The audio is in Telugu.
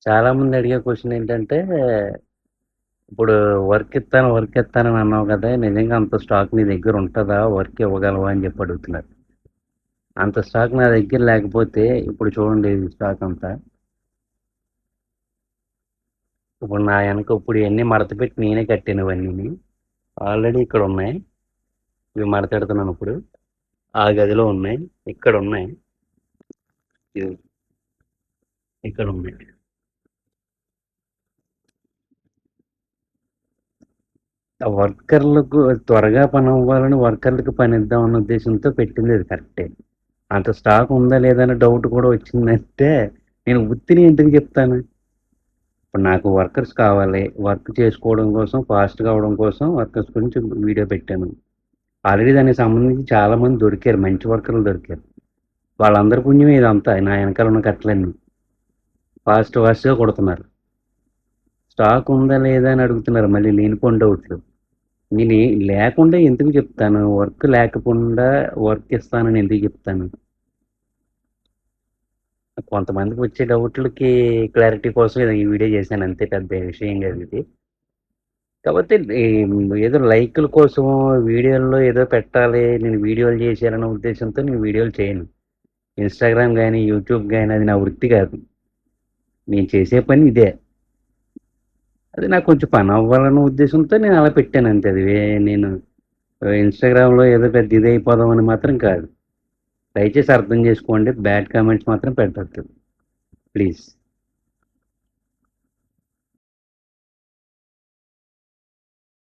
చాలామంది అడిగే క్వశ్చన్ ఏంటంటే, ఇప్పుడు వర్క్ ఇత్తానని అన్నావు కదా! నిజంగా అంత స్టాక్ నీ దగ్గర ఉంటదా? వర్క్ ఇవ్వగలవా? అని చెప్పి అడుగుతున్నారు. అంత స్టాక్ నా దగ్గర లేకపోతే ఇప్పుడు చూడండి ఈ స్టాక్ అంతా. ఇప్పుడు నా వెనక ఇప్పుడు ఇయన్నీ మడతపెట్టి నేనే కట్టాను ఇవన్నీని. ఆల్రెడీ ఇక్కడ ఉన్నాయి. ఇవి మడతెడుతున్నాను ఇప్పుడు. ఆ గదిలో ఉన్నాయి. ఇక్కడ ఉన్నాయి. ఇవి ఇక్కడ ఉన్నాయి. ఆ వర్కర్లకు త్వరగా పని అవ్వాలని వర్కర్లకు పని ఇద్దాం అన్న ఉద్దేశంతో పెట్టింది అది కరెక్టే. అంత స్టాక్ ఉందా లేదా అనే డౌట్ కూడా వచ్చిందంటే నేను ఉత్తిని ఎందుకు చెప్తాను. ఇప్పుడు నాకు వర్కర్స్ కావాలి. వర్క్ చేసుకోవడం కోసం ఫాస్ట్‌గా అవ్వడం కోసం వర్కర్స్ గురించి వీడియో పెట్టాను. ఆల్రెడీ దానికి సంబంధించి చాలామంది దొరికారు. మంచి వర్కర్లు దొరికారు. వాళ్ళందరి పుణ్యమే ఇదంతా. నా వెనకాల ఉన్న కట్టలన్నీ. ఫాస్ట్‌గా కొడుతున్నారు. స్టాక్ ఉందా లేదా అని అడుగుతున్నారు మళ్ళీ లేనిపోని డౌట్లు. నేను లేకుండా ఎందుకు చెప్తాను? వర్క్ లేకుండా వర్క్ ఇస్తానని ఎందుకు చెప్తాను? కొంతమందికి వచ్చే డౌట్లకి క్లారిటీ కోసం ఈ వీడియో చేశాను అంతే, పెద్ద విషయం కాదు ఇది. కాకపోతే ఏదో లైకుల కోసం వీడియోల్లో ఏదో పెట్టాలి, నేను వీడియోలు చేసేయాలన్న ఉద్దేశంతో నేను వీడియోలు చేయను. ఇన్స్టాగ్రామ్ కానీ యూట్యూబ్ కానీ అది నా వృత్తి కాదు. నేను చేసే పని ఇదే. అది నాకు కొంచెం పని అవ్వాలన్న ఉద్దేశంతో నేను అలా పెట్టాను అంతే. అది నేను ఇన్స్టాగ్రామ్లో ఏదో పెద్ద ఇది అయిపోదామని మాత్రం కాదు. దయచేసి అర్థం చేసుకోండి. బ్యాడ్ కామెంట్స్ మాత్రం పెట్టద్దు ప్లీజ్.